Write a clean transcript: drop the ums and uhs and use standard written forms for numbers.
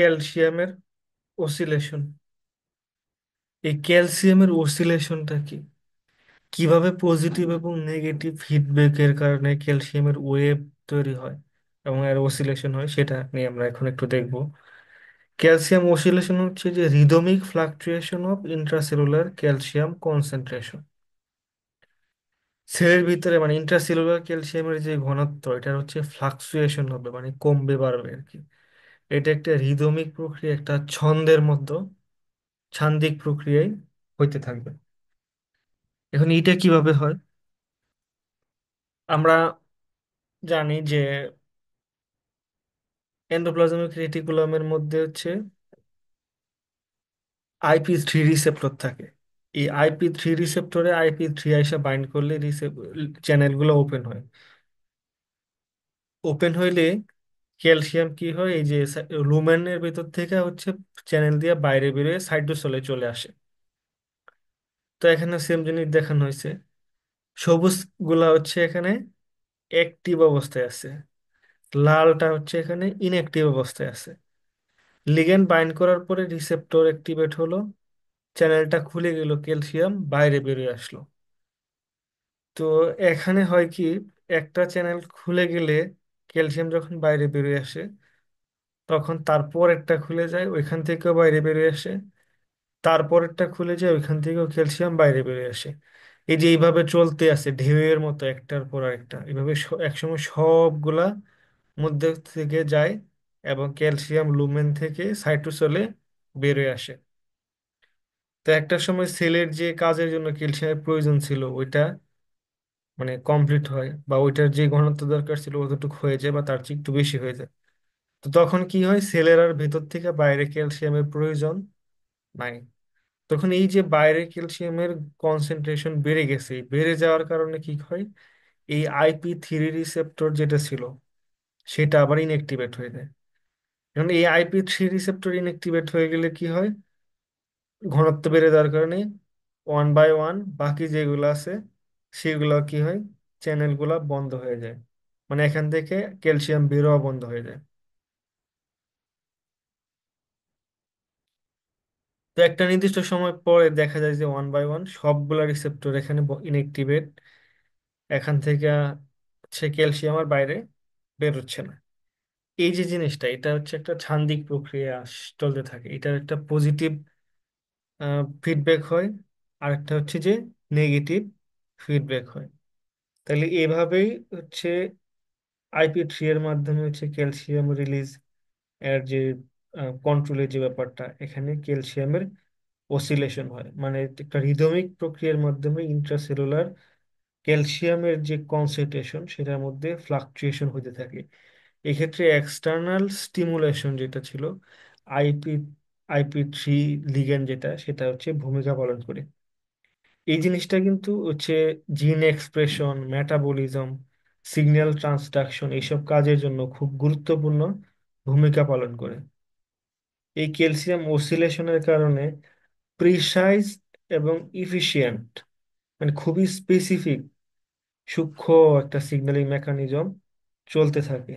ক্যালসিয়ামের অসিলেশন। এই ক্যালসিয়ামের অসিলেশনটা কি, কিভাবে পজিটিভ এবং নেগেটিভ ফিডব্যাকের কারণে ক্যালসিয়ামের ওয়েভ তৈরি হয় এবং এর অসিলেশন হয়, সেটা নিয়ে আমরা এখন একটু দেখব। ক্যালসিয়াম অসিলেশন হচ্ছে যে rhythmic fluctuation of intracellular calcium concentration. সেলের ভিতরে মানে ইন্ট্রাসেলুলার ক্যালসিয়ামের যে ঘনত্ব, এটা হচ্ছে ফ্লাকচুয়েশন হবে, মানে কমবে বাড়বে আর কি। এটা একটা রিদমিক প্রক্রিয়া, একটা ছন্দের মধ্যে ছান্দিক প্রক্রিয়ায় হইতে থাকবে। এখন এটা কিভাবে হয়? আমরা জানি যে এন্ডোপ্লাজমিক রেটিকুলামের মধ্যে হচ্ছে IP3 রিসেপ্টর থাকে। এই IP3 রিসেপ্টরে IP3 আইসা বাইন্ড করলে চ্যানেলগুলো ওপেন হয়। ওপেন হইলে ক্যালসিয়াম কি হয়, এই যে লুমেনের ভেতর থেকে হচ্ছে চ্যানেল দিয়ে বাইরে বেরিয়ে সাইটোসলে চলে আসে। তো এখানে সেম জিনিস দেখানো হয়েছে। সবুজ গুলা হচ্ছে এখানে অ্যাক্টিভ অবস্থায় আছে, লালটা হচ্ছে এখানে ইনঅ্যাক্টিভ অবস্থায় আছে। লিগ্যান্ড বাইন্ড করার পরে রিসেপ্টর অ্যাক্টিভেট হলো, চ্যানেলটা খুলে গেল, ক্যালসিয়াম বাইরে বেরিয়ে আসলো। তো এখানে হয় কি, একটা চ্যানেল খুলে গেলে ক্যালসিয়াম যখন বাইরে বেরিয়ে আসে, তখন তারপর একটা খুলে যায়, ওইখান থেকেও বাইরে বেরিয়ে আসে, তারপরেরটা খুলে যায়, ওইখান থেকেও ক্যালসিয়াম বাইরে বেরিয়ে আসে। এই যে এইভাবে চলতে আছে ঢেউয়ের মতো, একটার পর একটা এইভাবে একসময় সবগুলা মধ্যে থেকে যায় এবং ক্যালসিয়াম লুমেন থেকে সাইটোসলে বেরিয়ে আসে। তো একটা সময় সেলের যে কাজের জন্য ক্যালসিয়ামের প্রয়োজন ছিল ওইটা মানে কমপ্লিট হয়, বা ওইটার যে ঘনত্ব দরকার ছিল অতটুকু হয়ে যায় বা তার চেয়ে একটু বেশি হয়ে যায়। তো তখন কি হয়, সেলের আর ভেতর থেকে বাইরে ক্যালসিয়ামের প্রয়োজন নাই। তখন এই যে বাইরে ক্যালসিয়ামের কনসেন্ট্রেশন বেড়ে গেছে, এই বেড়ে যাওয়ার কারণে কি হয়, এই IP3 রিসেপ্টর যেটা ছিল সেটা আবার ইনঅ্যাক্টিভেট হয়ে যায়। এখন এই IP3 রিসেপ্টর ইনঅ্যাক্টিভেট হয়ে গেলে কি হয়, ঘনত্ব বেড়ে যাওয়ার কারণে ওয়ান বাই ওয়ান বাকি যেগুলো আছে সেগুলো কি হয়, চ্যানেলগুলো বন্ধ হয়ে যায়, মানে এখান থেকে ক্যালসিয়াম বেরোয়া বন্ধ হয়ে যায়। তো একটা নির্দিষ্ট সময় পরে দেখা যায় যে ওয়ান বাই ওয়ান সবগুলা রিসেপ্টর এখানে ইনএক্টিভেট, এখান থেকে সে ক্যালসিয়াম আর বাইরে বেরোচ্ছে না। এই যে জিনিসটা, এটা হচ্ছে একটা ছান্দিক প্রক্রিয়া চলতে থাকে। এটার একটা পজিটিভ ফিডব্যাক হয়, আর একটা হচ্ছে যে নেগেটিভ ফিডব্যাক হয়। তাহলে এভাবেই হচ্ছে IP3 এর মাধ্যমে হচ্ছে ক্যালসিয়াম রিলিজ এর যে কন্ট্রোলের যে ব্যাপারটা, এখানে ক্যালসিয়ামের অসিলেশন হয়, মানে একটা রিদমিক প্রক্রিয়ার মাধ্যমে ইন্ট্রাসেলুলার ক্যালসিয়ামের যে কনসেন্ট্রেশন সেটার মধ্যে ফ্লাকচুয়েশন হতে থাকে। এক্ষেত্রে এক্সটার্নাল স্টিমুলেশন যেটা ছিল, আইপি IP3 লিগ্যান্ড যেটা, সেটা হচ্ছে ভূমিকা পালন করে। এই জিনিসটা কিন্তু হচ্ছে জিন এক্সপ্রেশন, মেটাবলিজম, সিগন্যাল ট্রান্সডাকশন এইসব কাজের জন্য খুব গুরুত্বপূর্ণ ভূমিকা পালন করে। এই ক্যালসিয়াম অসিলেশনের কারণে প্রিসাইজ এবং ইফিশিয়েন্ট, মানে খুবই স্পেসিফিক সূক্ষ্ম একটা সিগন্যালিং মেকানিজম চলতে থাকে।